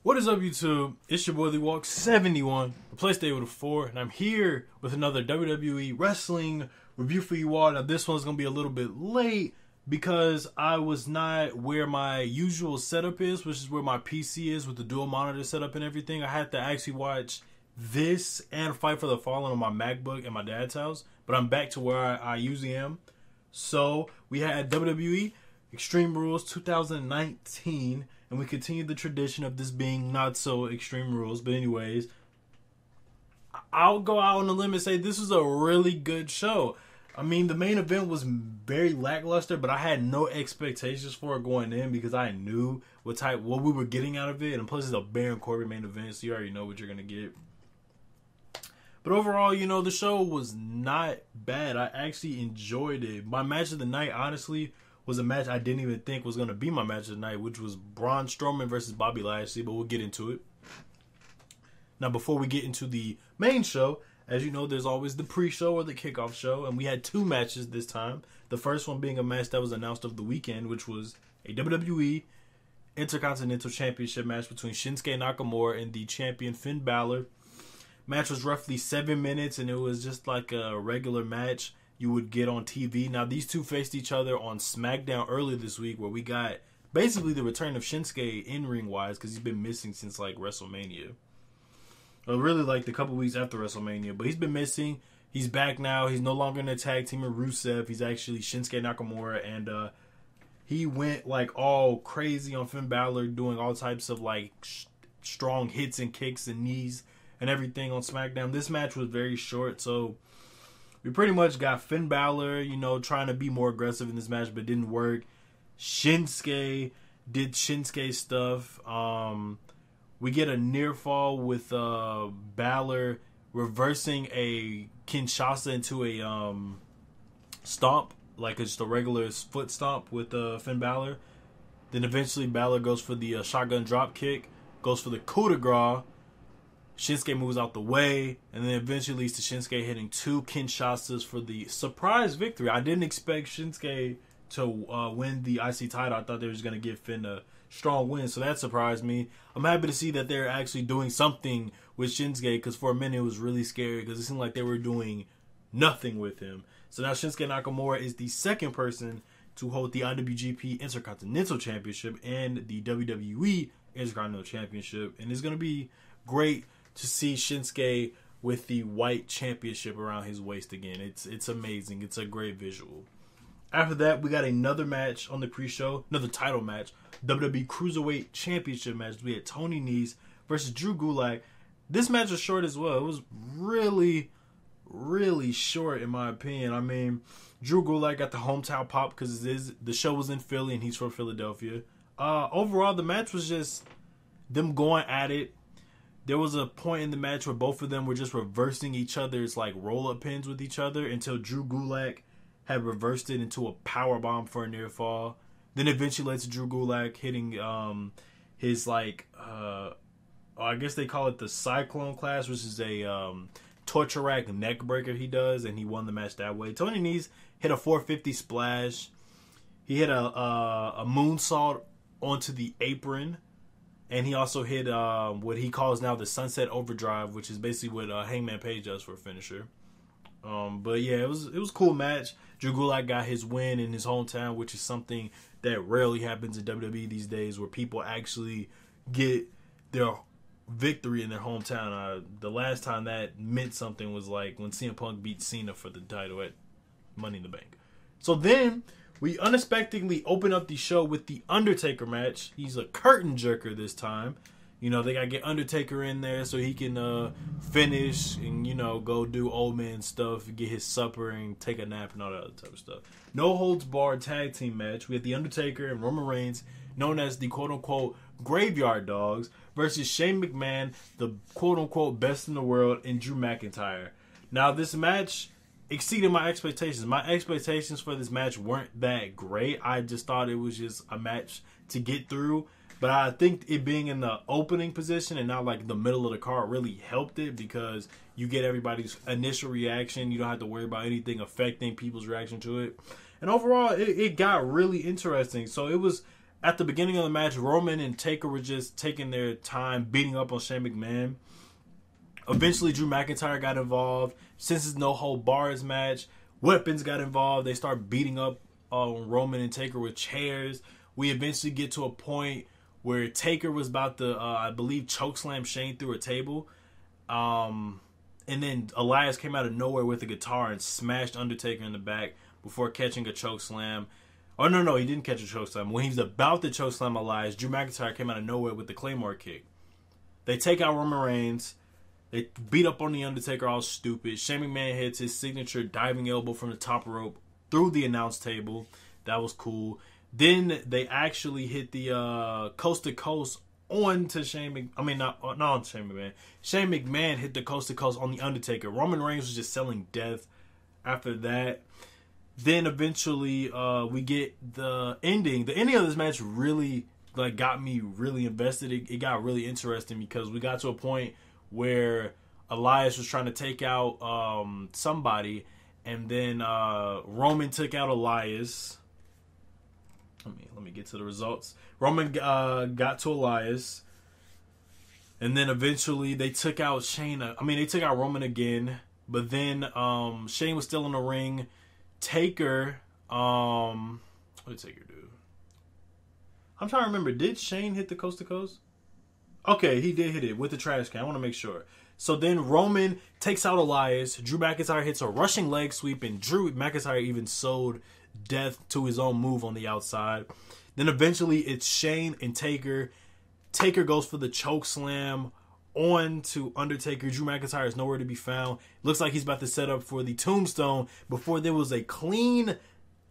What is up, YouTube? It's your boy Lee Walk 71, replace day with a 4, and I'm here with another WWE wrestling review for you all. Now, this one's gonna be a little bit late because I was not where my usual setup is, which is where my PC is with the dual monitor setup and everything. I had to actually watch this and Fight for the Fallen on my MacBook at my dad's house, but I'm back to where I usually am. So we had WWE Extreme Rules 2019. And we continue the tradition of this being not so Extreme Rules. But anyways, I'll go out on a limb and say this was a really good show. I mean, the main event was very lackluster, but I had no expectations for it going in because I knew what we were getting out of it. And plus, it's a Baron Corbin main event, so you already know what you're going to get. But overall, you know, the show was not bad. I actually enjoyed it. My match of the night, honestly, was a match I didn't even think was going to be my match of the night, which was Braun Strowman versus Bobby Lashley, but we'll get into it. Now, before we get into the main show, as you know, there's always the pre-show or the kickoff show, and we had two matches this time. The first one being a match that was announced over the weekend, which was a WWE Intercontinental Championship match between Shinsuke Nakamura and the champion Finn Balor. Match was roughly 7 minutes, and it was just like a regular match you would get on TV. Now, these two faced each other on SmackDown earlier this week, where we got basically the return of Shinsuke in-ring wise, because he's been missing since like WrestleMania. Or really like the couple weeks after WrestleMania, but he's been missing. He's back now. He's no longer in a tag team with Rusev. He's actually Shinsuke Nakamura, and he went like all crazy on Finn Balor, doing all types of like strong hits and kicks and knees and everything on SmackDown. This match was very short, so we pretty much got Finn Balor, you know, trying to be more aggressive in this match, but it didn't work. Shinsuke did Shinsuke stuff. We get a near fall with Balor reversing a Kinshasa into a stomp, like just a regular foot stomp with Finn Balor. Then eventually Balor goes for the shotgun drop kick, goes for the coup de grace. Shinsuke moves out the way, and then eventually leads to Shinsuke hitting two Kinshasas for the surprise victory. I didn't expect Shinsuke to win the IC title. I thought they were just going to give Finn a strong win, so that surprised me. I'm happy to see that they're actually doing something with Shinsuke, because for a minute it was really scary, because it seemed like they were doing nothing with him. So now Shinsuke Nakamura is the second person to hold the IWGP Intercontinental Championship and the WWE Intercontinental Championship, and it's going to be great to see Shinsuke with the white championship around his waist again. It's amazing. It's a great visual. After that, we got another match on the pre-show, another title match, WWE Cruiserweight Championship match. We had Tony Nese versus Drew Gulak. This match was short as well. It was really, really short in my opinion. I mean, Drew Gulak got the hometown pop because the show was in Philly and he's from Philadelphia. Overall, the match was just them going at it. There was a point in the match where both of them were just reversing each other's like roll-up pins with each other until Drew Gulak had reversed it into a powerbomb for a near fall. Then eventually led to Drew Gulak hitting his like I guess they call it the Cyclone Clash, which is a torture rack neck breaker he does, and he won the match that way. Tony Nese hit a 450 splash. He hit a moonsault onto the apron. And he also hit what he calls now the Sunset Overdrive, which is basically what Hangman Page does for a finisher. But yeah, it was a cool match. Drew Gulak got his win in his hometown, which is something that rarely happens in WWE these days, where people actually get their victory in their hometown. The last time that meant something was like when CM Punk beat Cena for the title at Money in the Bank. So then we unexpectedly open up the show with the Undertaker match. He's a curtain jerker this time. You know, they got to get Undertaker in there so he can finish and, you know, go do old man stuff, get his supper and take a nap and all that other type of stuff. No holds barred tag team match. We had the Undertaker and Roman Reigns, known as the quote-unquote Graveyard Dogs, versus Shane McMahon, the quote-unquote best in the world, and Drew McIntyre. Now, this match exceeded my expectations. My expectations for this match weren't that great. I just thought it was just a match to get through. But I think it being in the opening position and not like the middle of the card really helped it, because you get everybody's initial reaction. You don't have to worry about anything affecting people's reaction to it. And overall, it got really interesting. So it was at the beginning of the match, Roman and Taker were just taking their time beating up on Shane McMahon. Eventually, Drew McIntyre got involved. Since it's no hold bars match, weapons got involved. They start beating up Roman and Taker with chairs. We eventually get to a point where Taker was about to, I believe, chokeslam Shane through a table. And then Elias came out of nowhere with a guitar and smashed Undertaker in the back before catching a chokeslam. Oh, no, he didn't catch a chokeslam. When he was about to chokeslam Elias, Drew McIntyre came out of nowhere with the Claymore kick. They take out Roman Reigns. They beat up on the Undertaker all stupid. Shane McMahon hits his signature diving elbow from the top rope through the announce table. That was cool. Then they actually hit the coast to coast onto Shane not on Shane McMahon. Shane McMahon hit the coast to coast on the Undertaker. Roman Reigns was just selling death after that. Then eventually we get the ending. The ending of this match really got me really invested. It got really interesting because we got to a point where Elias was trying to take out somebody, and then Roman took out Elias. Let me get to the results. Roman got to Elias, and then eventually they took out Shane. They took out Roman again, but then Shane was still in the ring. Taker, what did Taker do? I'm trying to remember. Did Shane hit the coast to coast? Okay, he did hit it with the trash can. I want to make sure. So then Roman takes out Elias. Drew McIntyre hits a rushing leg sweep, and Drew McIntyre even sold death to his own move on the outside. Then eventually it's Shane and Taker. Taker goes for the choke slam on to Undertaker. Drew McIntyre is nowhere to be found. Looks like he's about to set up for the tombstone before there was a clean,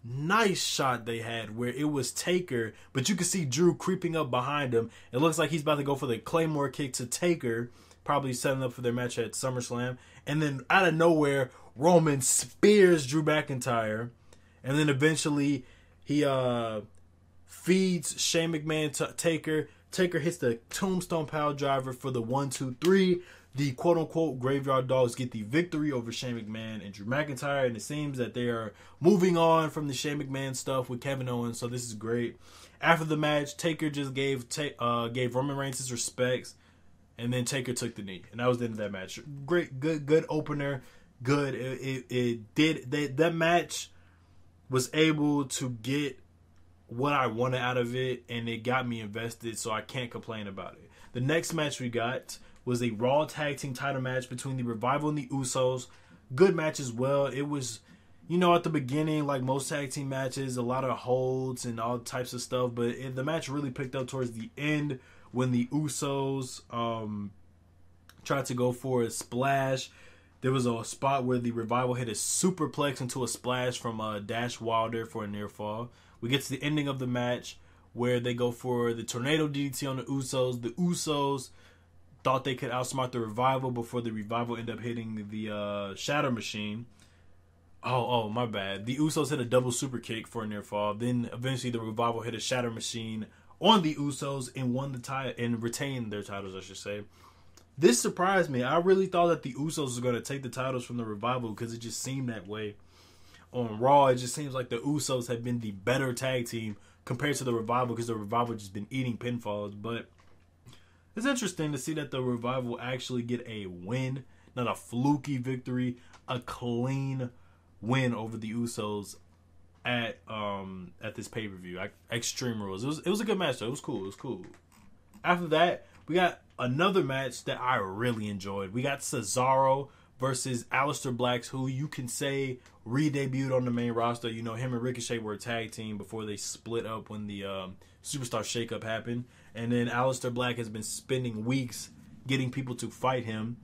nice shot they had where it was Taker, but you can see Drew creeping up behind him. It looks like he's about to go for the Claymore kick to Taker, probably setting up for their match at SummerSlam. And then out of nowhere, Roman spears Drew McIntyre. And then eventually he feeds Shane McMahon to Taker. Taker hits the tombstone pile driver for the 1-2-3. The quote-unquote Graveyard Dogs get the victory over Shane McMahon and Drew McIntyre, and it seems that they are moving on from the Shane McMahon stuff with Kevin Owens, so this is great. After the match, Taker just gave Roman Reigns his respects, and then Taker took the knee, and that was the end of that match. Great, good opener, good. That match was able to get what I wanted out of it, and it got me invested, so I can't complain about it. The next match we got was a Raw Tag Team title match between the Revival and the Usos. Good match as well. It was, at the beginning, like most tag team matches, a lot of holds and all types of stuff. But the match really picked up towards the end when the Usos tried to go for a splash. There was a spot where the Revival hit a superplex into a splash from Dash Wilder for a near fall. We get to the ending of the match where they go for the Tornado DDT on the Usos. The Usos thought they could outsmart the Revival before the Revival ended up hitting the Shatter Machine. Oh, my bad. The Usos hit a double super kick for a near fall. Then eventually the Revival hit a Shatter Machine on the Usos and won the title and retained their titles, I should say. This surprised me. I really thought that the Usos were going to take the titles from the Revival because it just seemed that way. On Raw, it just seems like the Usos have been the better tag team compared to the Revival because the Revival just been eating pinfalls. But it's interesting to see that the Revival actually get a win, not a fluky victory, a clean win over the Usos at this pay-per-view. Extreme Rules. It was a good match though. It was cool. After that, we got another match that I really enjoyed. We got Cesaro versus Alistair Black, who you can say re-debuted on the main roster. Him and Ricochet were a tag team before they split up when the Superstar Shakeup happened. And then Alistair Black has been spending weeks getting people to fight him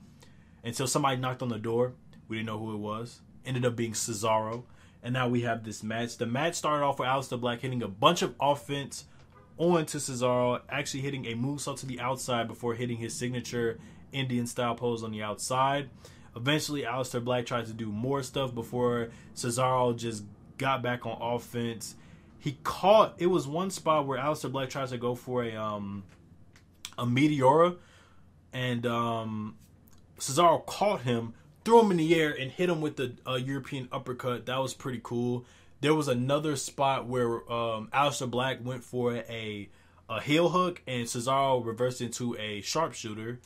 until somebody knocked on the door. We didn't know who it was. Ended up being Cesaro. And now we have this match. The match started off with Alistair Black hitting a bunch of offense onto Cesaro, actually hitting a moonsault to the outside before hitting his signature Indian-style pose on the outside. Eventually, Alistair Black tried to do more stuff before Cesaro just got back on offense. It was one spot where Alistair Black tried to go for a Meteora, and Cesaro caught him, threw him in the air, and hit him with the European uppercut. That was pretty cool. there was another spot where Alistair Black went for a heel hook and Cesaro reversed into a sharpshooter.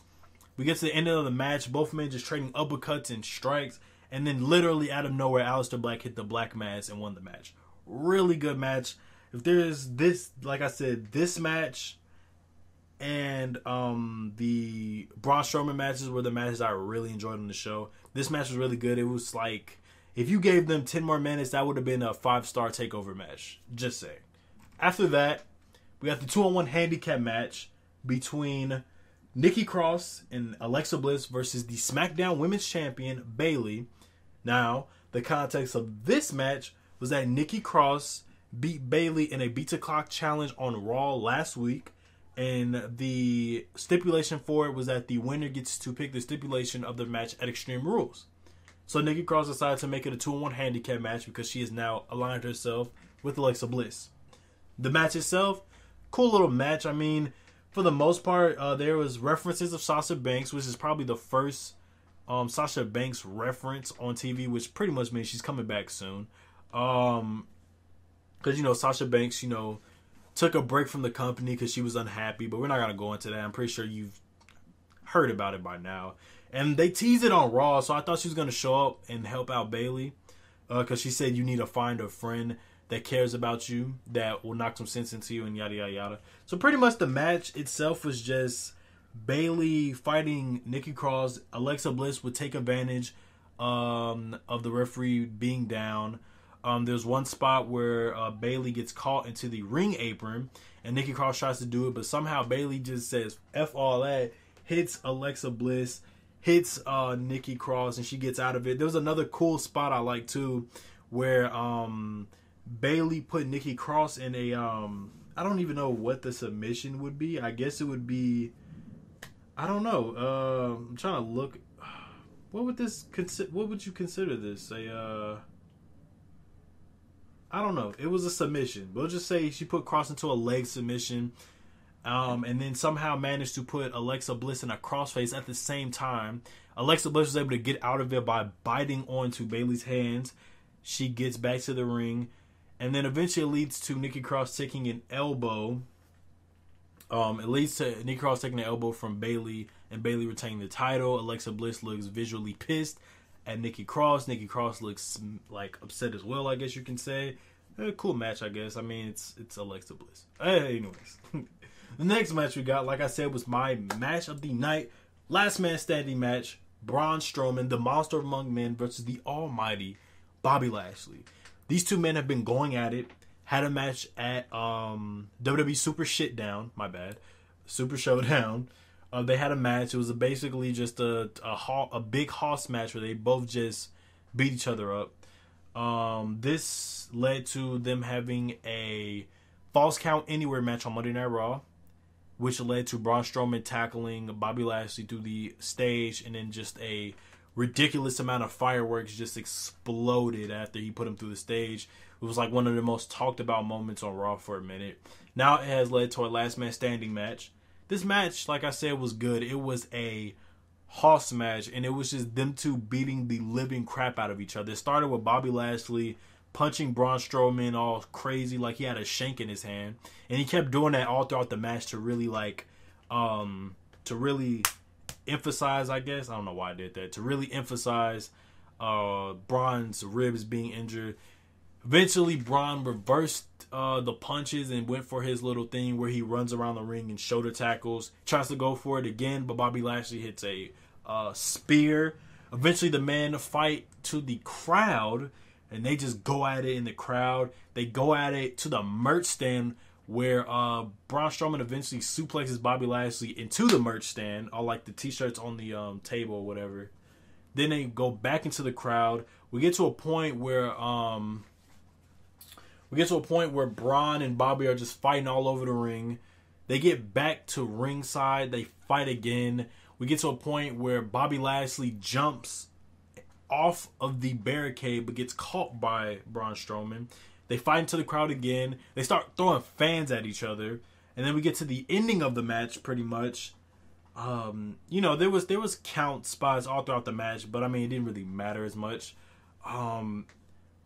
We get to the end of the match, both men just trading uppercuts and strikes, and then literally out of nowhere, Alistair Black hit the black mass and won the match. Really good match. If there's this, like I said, this match and the Braun Strowman matches were the matches I really enjoyed on the show. This match was really good. It was like, if you gave them 10 more minutes, that would have been a 5-star takeover match. Just saying. After that, we got the 2-on-1 handicap match between Nikki Cross and Alexa Bliss versus the SmackDown Women's Champion, Bayley. Now, the context of this match was that Nikki Cross beat Bayley in a Beat the Clock challenge on Raw last week. And the stipulation for it was that the winner gets to pick the stipulation of the match at Extreme Rules. So Nikki Cross decided to make it a 2-on-1 handicap match because she has now aligned herself with Alexa Bliss. The match itself, cool little match. I mean, for the most part, there was references of Sasha Banks, which is probably the first Sasha Banks reference on TV, which pretty much means she's coming back soon. Because, you know, Sasha Banks, you know, took a break from the company because she was unhappy, but we're not going to go into that. I'm pretty sure you've heard about it by now. And they teased it on Raw, so I thought she was going to show up and help out Bayley because she said you need to find a friend that cares about you, that will knock some sense into you, and yada, yada, yada. So pretty much the match itself was just Bayley fighting Nikki Cross. Alexa Bliss would take advantage of the referee being down. There's one spot where Bayley gets caught into the ring apron, and Nikki Cross tries to do it, but somehow Bayley just says, F all that, hits Alexa Bliss, hits Nikki Cross, and she gets out of it. There was another cool spot I like too, where Bayley put Nikki Cross in a, I don't even know what the submission would be. I guess it would be, I don't know. I'm trying to look. What would you consider this? I don't know. It was a submission. We'll just say she put Cross into a leg submission, and then somehow managed to put Alexa Bliss in a crossface at the same time. Alexa Bliss was able to get out of it by biting onto Bayley's hands. She gets back to the ring, and then eventually it leads to Nikki Cross taking an elbow. It leads to Nikki Cross taking an elbow from Bayley, and Bayley retaining the title. Alexa Bliss looks visually pissed at Nikki Cross. Nikki Cross looks like upset as well, I guess you can say. Cool match, I guess. I mean, it's Alexa Bliss. Anyways, the next match we got, like I said, was my match of the night. Last man standing match. Braun Strowman, the Monster Among Men, versus the almighty Bobby Lashley. These two men have been going at it. Had a match at WWE Super Shitdown. My bad. Super Showdown. They had a match. It was basically just a big hoss match where they both just beat each other up. This led to them having a Falls Count Anywhere match on Monday Night Raw, which led to Braun Strowman tackling Bobby Lashley through the stage, and then just a ridiculous amount of fireworks just exploded after he put him through the stage. It was like one of the most talked about moments on Raw for a minute. Now it has led to a last man standing match. This match, like I said, was good. It was a hoss match, and it was just them two beating the living crap out of each other. It started with Bobby Lashley punching Braun Strowman all crazy like he had a shank in his hand, and he kept doing that all throughout the match to really emphasize, I guess, I don't know why I did that, to really emphasize Braun's ribs being injured. Eventually, Braun reversed the punches and went for his little thing where he runs around the ring and shoulder tackles. Tries to go for it again, but Bobby Lashley hits a spear. Eventually, the men fight to the crowd, and they just go at it in the crowd. They go at it to the merch stand where Braun Strowman eventually suplexes Bobby Lashley into the merch stand, all like the t-shirts on the table or whatever. Then they go back into the crowd. We get to a point where Braun and Bobby are just fighting all over the ring. They get back to ringside. They fight again. We get to a point where Bobby Lashley jumps off of the barricade but gets caught by Braun Strowman. They fight into the crowd again. They start throwing fans at each other. And then we get to the ending of the match pretty much. There was count spots all throughout the match, but I mean, it didn't really matter as much.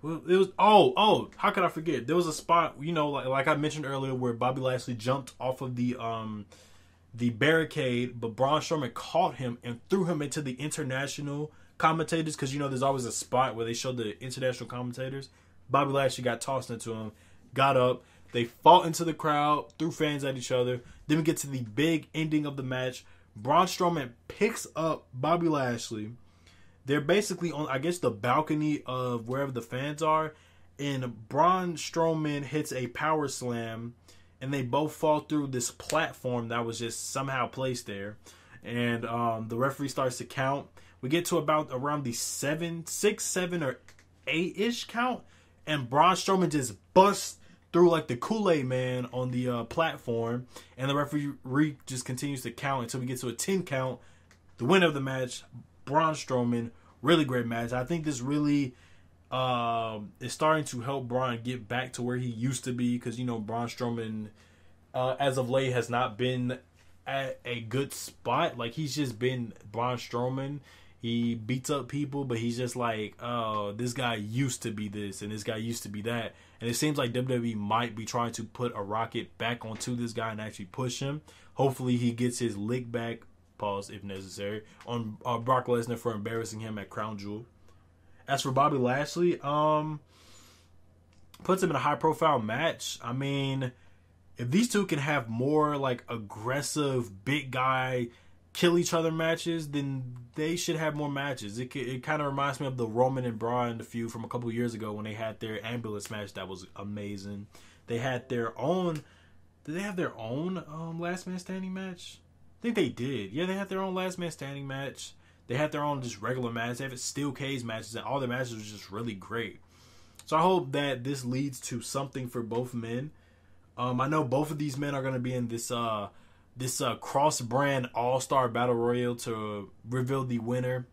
Well, it was how could I forget? There was a spot, you know, like I mentioned earlier, where Bobby Lashley jumped off of the barricade, but Braun Strowman caught him and threw him into the international commentators, because you know there's always a spot where they show the international commentators. Bobby Lashley got tossed into him, got up, they fought into the crowd, threw fans at each other. Then we get to the big ending of the match. Braun Strowman picks up Bobby Lashley. They're basically on, I guess, the balcony of wherever the fans are. And Braun Strowman hits a power slam. And they both fall through this platform that was just somehow placed there. And the referee starts to count. We get to about around the 6, 7, or 8-ish count. And Braun Strowman just busts through like the Kool-Aid Man on the platform. And the referee just continues to count until we get to a 10 count. The winner of the match, Braun Strowman. Really great match. I think this really is starting to help Braun get back to where he used to be, because you know Braun Strowman as of late has not been at a good spot. Like, he's just been Braun Strowman. He beats up people, but he's just like, oh, this guy used to be this and this guy used to be that. And it seems like WWE might be trying to put a rocket back onto this guy and actually push him. Hopefully he gets his lick back, pause if necessary, on Brock Lesnar for embarrassing him at Crown Jewel. As for Bobby Lashley, puts him in a high profile match. I mean, if these two can have more like aggressive big guy kill each other matches, then they should have more matches. It kind of reminds me of the Roman and Braun feud from a couple years ago when they had their ambulance match that was amazing. They had their own. Did they have their own last man standing match? I think they did. Yeah, they had their own last man standing match. They had their own just regular matches. They have steel cage matches, and all their matches were just really great. So I hope that this leads to something for both men. I know both of these men are going to be in this cross-brand all-star battle royal to reveal the winner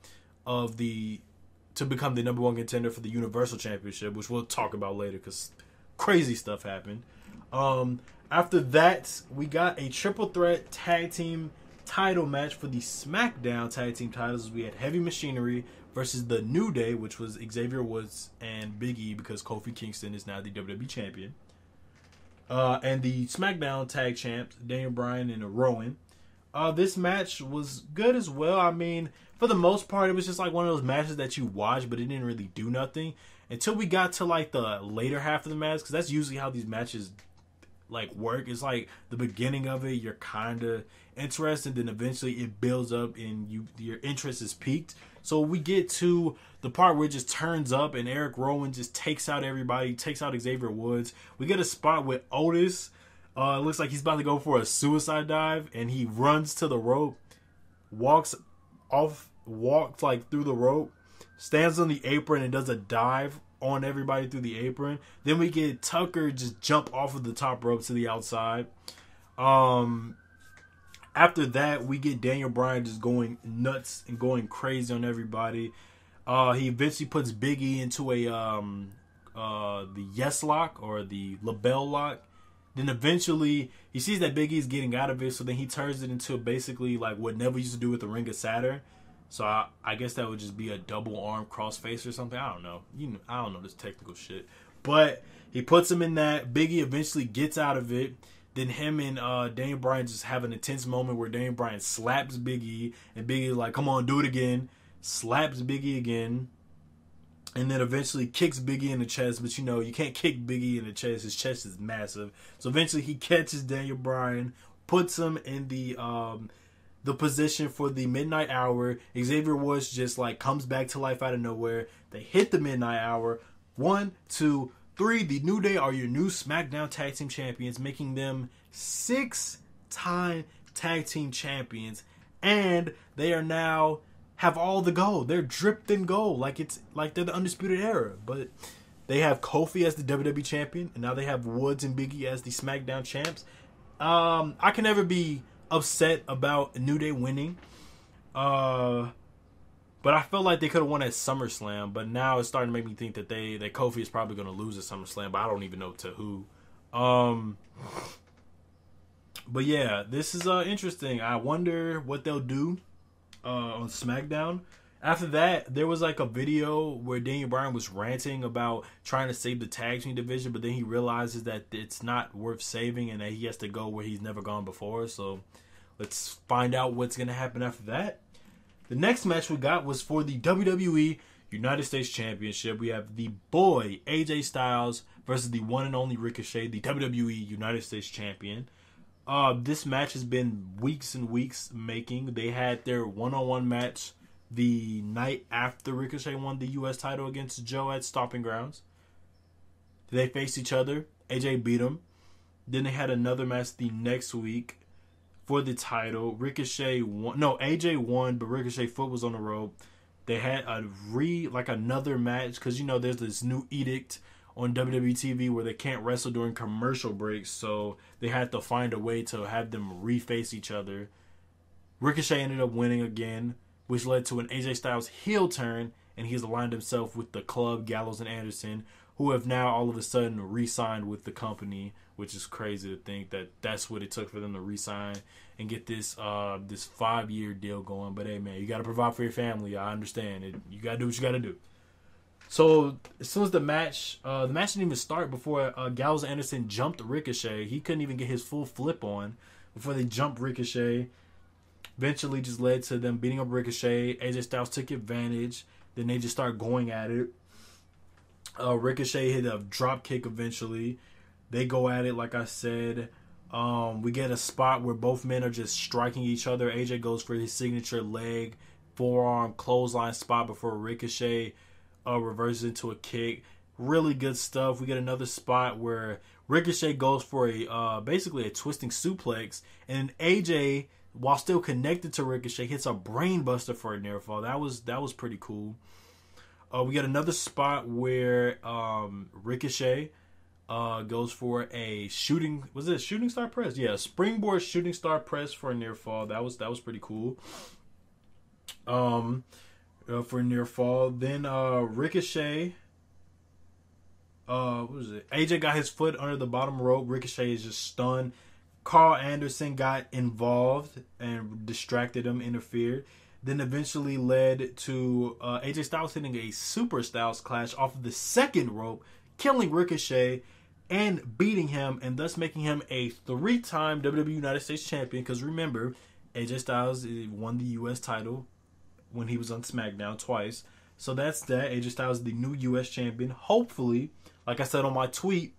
of to become the #1 contender for the Universal Championship, which we'll talk about later because crazy stuff happened. After that, we got a triple threat tag team title match for the SmackDown tag team titles. We had Heavy Machinery versus the New Day, which was Xavier Woods and Big E, because Kofi Kingston is now the WWE champion. And the SmackDown tag champs, Daniel Bryan and Rowan. This match was good as well. I mean, for the most part, it was just like one of those matches that you watch, but it didn't really do nothing until we got to like the later half of the match, because that's usually how these matches like work. It's like the beginning of it, you're kind of interested, then eventually it builds up and your interest is piqued. So we get to the part where it just turns up and Eric Rowan just takes out everybody, takes out Xavier Woods. We get a spot with Otis. It looks like he's about to go for a suicide dive, and he runs to the rope, walks like through the rope, stands on the apron and does a dive on everybody through the apron. Then we get Tucker just jump off of the top rope to the outside. After that, we get Daniel Bryan just going nuts and going crazy on everybody. He eventually puts Big E into the yes lock or the label lock. Then eventually he sees that Big E is getting out of it, so then he turns it into basically like what Neville used to do with the Ring of Saturn. So I guess that would just be a double arm crossface or something. I don't know. I don't know this technical shit. But he puts him in that. Big E eventually gets out of it. Then him and Daniel Bryan just have an intense moment where Daniel Bryan slaps Big E, and Big E is like, come on, do it again. Slaps Big E again. And then eventually kicks Big E in the chest. But you know, you can't kick Big E in the chest. His chest is massive. So eventually he catches Daniel Bryan, puts him in the position for the midnight hour. Xavier Woods just like comes back to life out of nowhere. They hit the midnight hour. 1, 2, 3. The New Day are your new SmackDown Tag Team Champions, making them 6-time Tag Team Champions. And they are now have all the gold. They're dripped in gold, like it's like they're the Undisputed Era. But they have Kofi as the WWE Champion, and now they have Woods and Big E as the SmackDown Champs. I can never be upset about New Day winning. But I felt like they could have won at SummerSlam, but now it's starting to make me think that that Kofi is probably going to lose at SummerSlam, but I don't even know to who. But yeah, this is interesting. I wonder what they'll do on SmackDown. After that, there was like a video where Daniel Bryan was ranting about trying to save the tag team division, but then he realizes that it's not worth saving and that he has to go where he's never gone before. So let's find out what's going to happen after that. The next match we got was for the WWE United States Championship. We have the boy AJ Styles versus the one and only Ricochet, the WWE United States Champion. This match has been weeks and weeks making. They had their one-on-one match the night after Ricochet won the U.S. title against Joe at Stomping Grounds. They faced each other. AJ beat him. Then they had another match the next week for the title. Ricochet won. No, AJ won, but Ricochet foot was on the rope. They had another match because there's this new edict on WWE TV where they can't wrestle during commercial breaks, so they had to find a way to have them reface each other. Ricochet ended up winning again, which led to an AJ Styles heel turn, and he's aligned himself with the club, Gallows and Anderson, who have now all of a sudden re-signed with the company, which is crazy to think that that's what it took for them to re-sign and get this 5-year deal going. But hey, man, you got to provide for your family. I understand it. You got to do what you got to do. So as soon as the match didn't even start before Gallows and Anderson jumped Ricochet. He couldn't even get his full flip on before they jumped Ricochet. Eventually just led to them beating up Ricochet. AJ Styles took advantage. Then they just started going at it. Ricochet hit a drop kick eventually. They go at it, like I said. We get a spot where both men are just striking each other. AJ goes for his signature leg, forearm, clothesline spot before Ricochet reverses into a kick. Really good stuff. We get another spot where Ricochet goes for basically a twisting suplex, and AJ, while still connected to Ricochet, hits a brain buster for a near fall. That was pretty cool. We got another spot where Ricochet goes for a shooting star press? Yeah, springboard shooting star press for a near fall. That was pretty cool. For a near fall. Then Ricochet, what was it? AJ got his foot under the bottom rope. Ricochet is just stunned. Carl Anderson got involved and distracted him, interfered. Then eventually led to AJ Styles hitting a Super Styles Clash off of the second rope, killing Ricochet and beating him, and thus making him a 3-time WWE United States Champion. Because remember, AJ Styles won the U.S. title when he was on SmackDown twice. So that's that. AJ Styles is the new U.S. Champion. Hopefully, like I said on my tweet,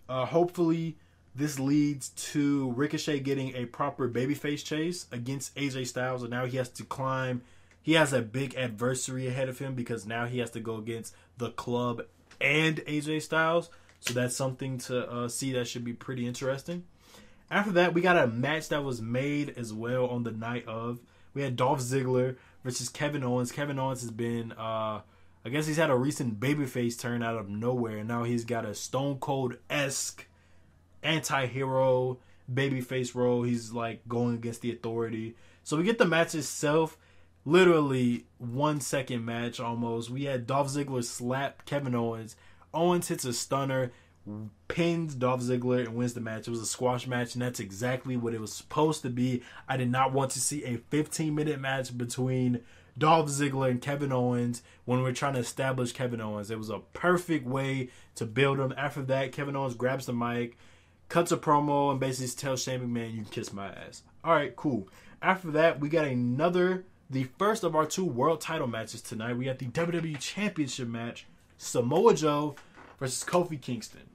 hopefully this leads to Ricochet getting a proper babyface chase against AJ Styles. And now he has to climb. He has a big adversary ahead of him because now he has to go against the club and AJ Styles. So that's something to see. That should be pretty interesting. After that, we got a match that was made as well on the night of. We had Dolph Ziggler versus Kevin Owens. Kevin Owens has been, I guess he's had a recent babyface turn out of nowhere. And now he's got a Stone Cold-esque anti-hero babyface role. He's like going against the Authority. So we get the match itself. Literally 1 second match almost. We had Dolph Ziggler slap Kevin Owens. Owens hits a stunner, pins Dolph Ziggler, and wins the match. It was a squash match, and that's exactly what it was supposed to be. I did not want to see a 15-minute match between Dolph Ziggler and Kevin Owens when we're trying to establish Kevin Owens. It was a perfect way to build him. After that, Kevin Owens grabs the mic, cuts a promo, and basically tells Shane McMahon, "You can kiss my ass." All right, cool. After that, we got the first of our 2 world title matches tonight. We got the WWE Championship match. Samoa Joe versus Kofi Kingston.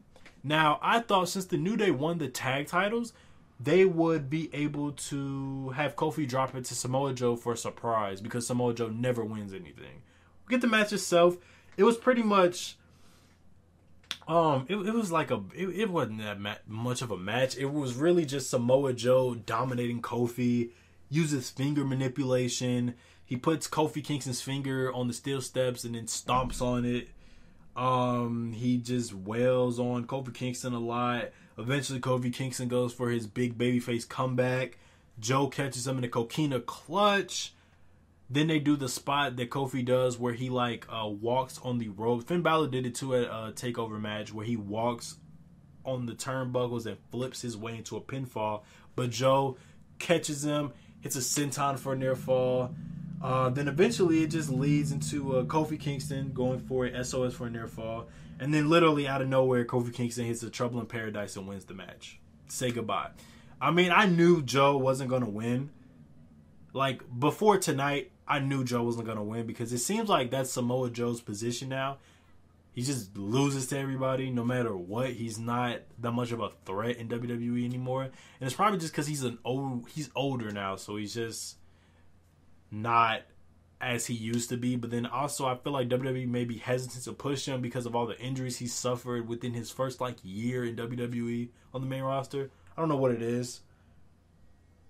Now, I thought since the New Day won the tag titles, they would be able to have Kofi drop it to Samoa Joe for a surprise because Samoa Joe never wins anything. We get the match itself. It was pretty much, it wasn't that much of a match. It was really just Samoa Joe dominating Kofi, uses finger manipulation. He puts Kofi Kingston's finger on the steel steps and then stomps on it. He just wails on Kofi Kingston a lot. Eventually, Kofi Kingston goes for his big babyface comeback. Joe catches him in a coquina clutch. Then they do the spot that Kofi does where he walks on the rope. Finn Balor did it too at a TakeOver match where he walks on the turnbuckles and flips his way into a pinfall. But Joe catches him, hits a senton for a near fall. Then eventually it just leads into Kofi Kingston going for an SOS for a near fall. And then literally out of nowhere, Kofi Kingston hits a Trouble in Paradise and wins the match. Say goodbye. I mean, I knew Joe wasn't going to win. Like, before tonight, I knew Joe wasn't going to win because it seems like that's Samoa Joe's position now. He just loses to everybody no matter what. He's not that much of a threat in WWE anymore. And it's probably just because he's older now, so he's just not as he used to be. But then also I feel like WWE may be hesitant to push him because of all the injuries he suffered within his first year in WWE on the main roster. I don't know what it is,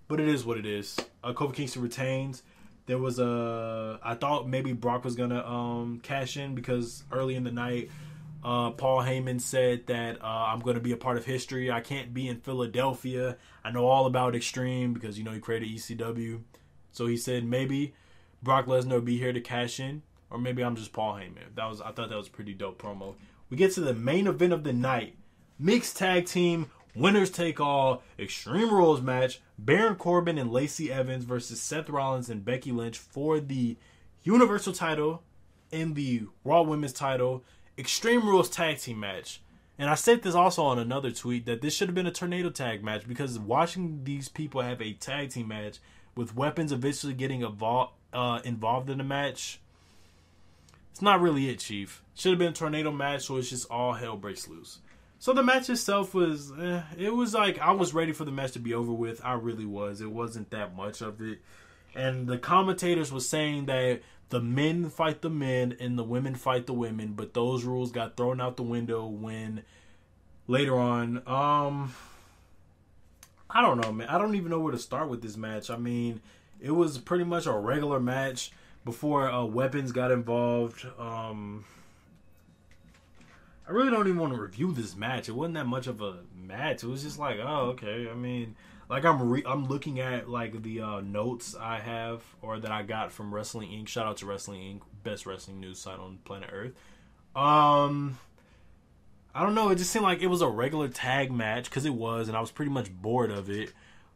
but it is what it is. Kofi Kingston retains. There was I thought maybe Brock was gonna cash in because early in the night Paul Heyman said that I'm gonna be a part of history. I can't be in Philadelphia. I know all about Extreme because he created ECW. So he said maybe Brock Lesnar will be here to cash in, or maybe I'm just Paul Heyman. I thought that was a pretty dope promo. We get to the main event of the night. Mixed tag team, winners take all, Extreme Rules match. Baron Corbin and Lacey Evans versus Seth Rollins and Becky Lynch for the Universal title and the Raw Women's title. Extreme Rules tag team match. And I said this also on another tweet that this should have been a tornado tag match because watching these people have a tag team match with weapons eventually getting involved in the match, it's not really it, Chief. Should have been a tornado match, so it's just all hell breaks loose. So the match itself was, it was like, I was ready for the match to be over with. I really was. It wasn't that much of it. And the commentators were saying that the men fight the men and the women fight the women, but those rules got thrown out the window when later on, I don't know, man. I don't even know where to start with this match. I mean, it was pretty much a regular match before weapons got involved. I really don't even want to review this match. It wasn't that much of a match. It was just like, oh, okay. I mean, like I'm looking at like the notes I have or that I got from Wrestling Inc. Shout out to Wrestling Inc., best wrestling news site on planet Earth. I don't know. It just seemed like it was a regular tag match because it was, and I was pretty much bored of it.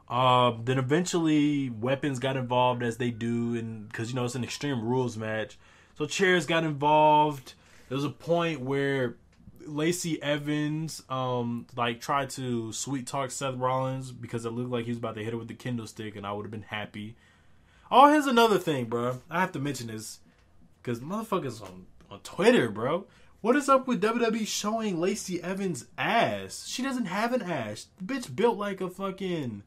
Then eventually weapons got involved as they do, and because it's an Extreme Rules match, so chairs got involved. There was a point where Lacey Evans tried to sweet talk Seth Rollins because it looked like he was about to hit her with the kendo stick, and I would have been happy. Oh, here's another thing, bro. I have to mention this because motherfuckers on Twitter, bro. What is up with WWE showing Lacey Evans' ass? She doesn't have an ass. The bitch built like a fucking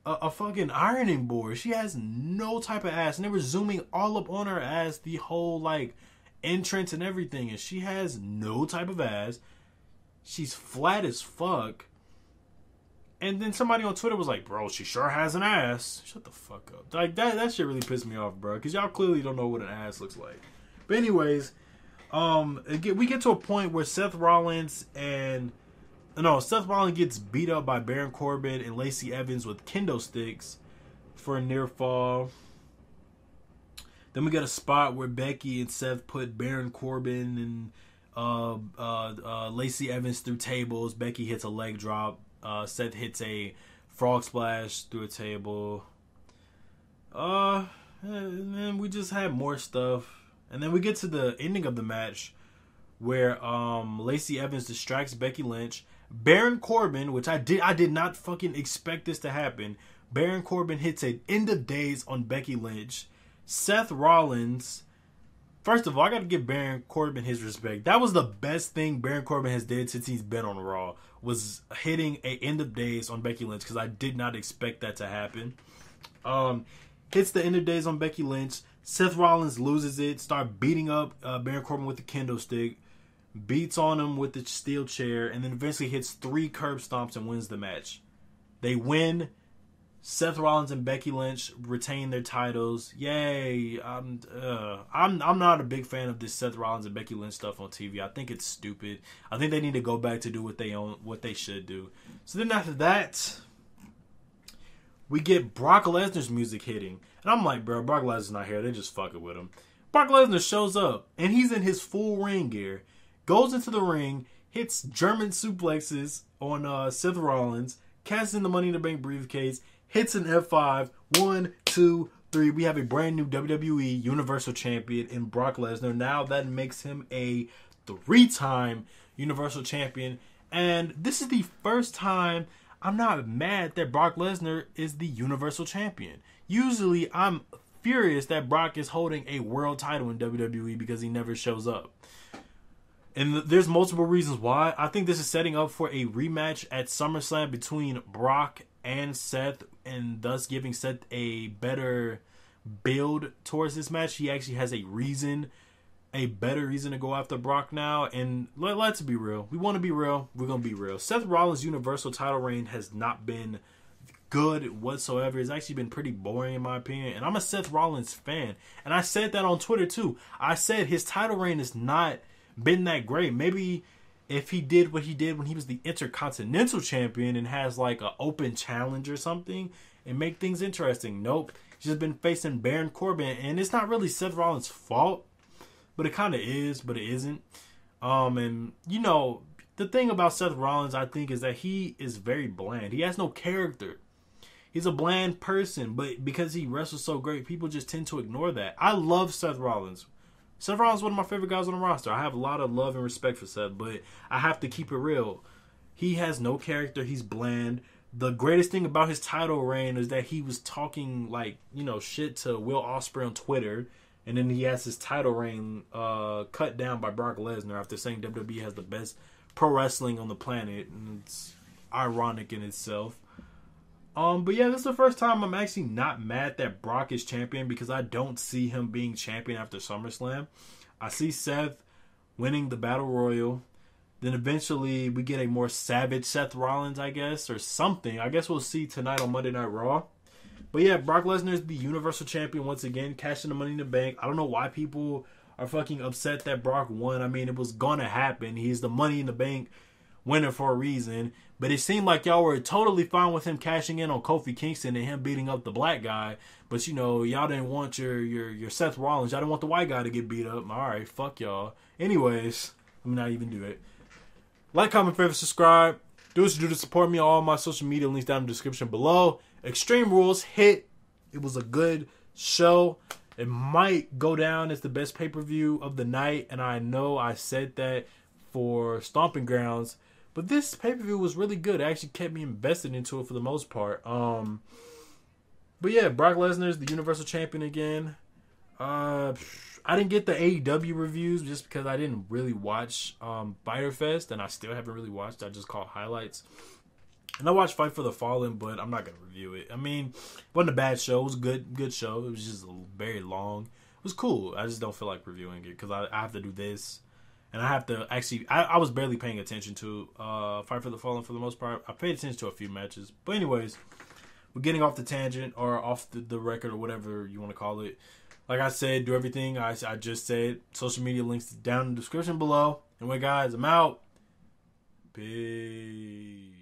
ironing board. She has no type of ass, and they were zooming all up on her ass the whole entrance and everything, and she has no type of ass. She's flat as fuck. And then somebody on Twitter was like, bro, she sure has an ass. Shut the fuck up. Like that shit really pissed me off, bro, because y'all clearly don't know what an ass looks like. But anyways, we get to a point where Seth Rollins gets beat up by Baron Corbin and Lacey Evans with kendo sticks for a near fall. Then we got a spot where Becky and Seth put Baron Corbin and Lacey Evans through tables. Becky hits a leg drop. Seth hits a frog splash through a table. And then we just had more stuff. And then we get to the ending of the match where Lacey Evans distracts Becky Lynch. Baron Corbin, which I did not fucking expect this to happen. Baron Corbin hits an end of days on Becky Lynch. Seth Rollins, first of all, I got to give Baron Corbin his respect. That was the best thing Baron Corbin has did since he's been on Raw, was hitting an end of days on Becky Lynch, because I did not expect that to happen. Hits the end of days on Becky Lynch. Seth Rollins loses it, start beating up Baron Corbin with the kendo stick, beats on him with the steel chair, and then eventually hits 3 curb stomps and wins the match. They win. Seth Rollins and Becky Lynch retain their titles. Yay! I'm not a big fan of this Seth Rollins and Becky Lynch stuff on TV. I think it's stupid. I think they need to go back to do what they should do. So then after that, we get Brock Lesnar's music hitting, and I'm like, bro, Brock Lesnar's not here. They're just fucking with him. Brock Lesnar shows up, and he's in his full ring gear. Goes into the ring, hits German suplexes on Seth Rollins, cashes in the Money in the Bank briefcase. Hits an F5. 1, 2, 3, we have a brand new WWE Universal Champion in Brock Lesnar. Now that makes him a 3-time Universal Champion. And this is the first time I'm not mad that Brock Lesnar is the Universal Champion. Usually I'm furious that Brock is holding a world title in WWE because he never shows up. And there's multiple reasons why. I think this is setting up for a rematch at SummerSlam between Brock and Seth, and thus giving Seth a better build towards this match. He actually has a better reason to go after Brock now. And let's be real. We want to be real. We're going to be real. Seth Rollins' Universal title reign has not been good whatsoever. It's actually been pretty boring in my opinion. And I'm a Seth Rollins fan. And I said that on Twitter too. I said his title reign has not been that great. Maybe if he did what he did when he was the Intercontinental Champion and has like an open challenge or something and make things interesting. Nope. He's just been facing Baron Corbin. And it's not really Seth Rollins' fault. But it kind of is, but it isn't. And, you know, the thing about Seth Rollins, I think, is that he is very bland. He has no character. He's a bland person, but because he wrestles so great, people just tend to ignore that. I love Seth Rollins. Seth Rollins is one of my favorite guys on the roster. I have a lot of love and respect for Seth, but I have to keep it real. He has no character. He's bland. The greatest thing about his title reign is that he was talking, like, you know, shit to Will Ospreay on Twitter. And then he has his title reign cut down by Brock Lesnar after saying WWE has the best pro wrestling on the planet. And it's ironic in itself. But yeah, this is the first time I'm actually not mad that Brock is champion because I don't see him being champion after SummerSlam. I see Seth winning the Battle Royal. Then eventually we get a more savage Seth Rollins, I guess, or something. I guess we'll see tonight on Monday Night Raw. But yeah, Brock Lesnar is the Universal Champion once again, cashing the Money in the Bank. I don't know why people are fucking upset that Brock won. I mean, it was gonna happen. He's the Money in the Bank winner for a reason. But it seemed like y'all were totally fine with him cashing in on Kofi Kingston and him beating up the black guy. But, you know, y'all didn't want your Seth Rollins. Y'all didn't want the white guy to get beat up. All right, fuck y'all. Anyways, let me not even do it. Like, comment, favorite, subscribe. Do what you do to support me on all my social media links down in the description below. Extreme Rules hit. It was a good show. It might go down as the best pay-per-view of the night. And I know I said that for Stomping Grounds. But this pay-per-view was really good. It actually kept me invested into it for the most part. But yeah, Brock Lesnar is the Universal Champion again. I didn't get the AEW reviews just because I didn't really watch Fyter Fest. And I still haven't really watched. I just caught highlights. And I watched Fight for the Fallen, but I'm not going to review it. I mean, it wasn't a bad show. It was a good show. It was just very long. It was cool. I just don't feel like reviewing it because I have to do this. And I have to actually... I was barely paying attention to Fight for the Fallen for the most part. I paid attention to a few matches. But anyways, we're getting off the tangent or off the record or whatever you want to call it. Like I said, do everything I just said. Social media links down in the description below. Anyway, guys, I'm out. Peace.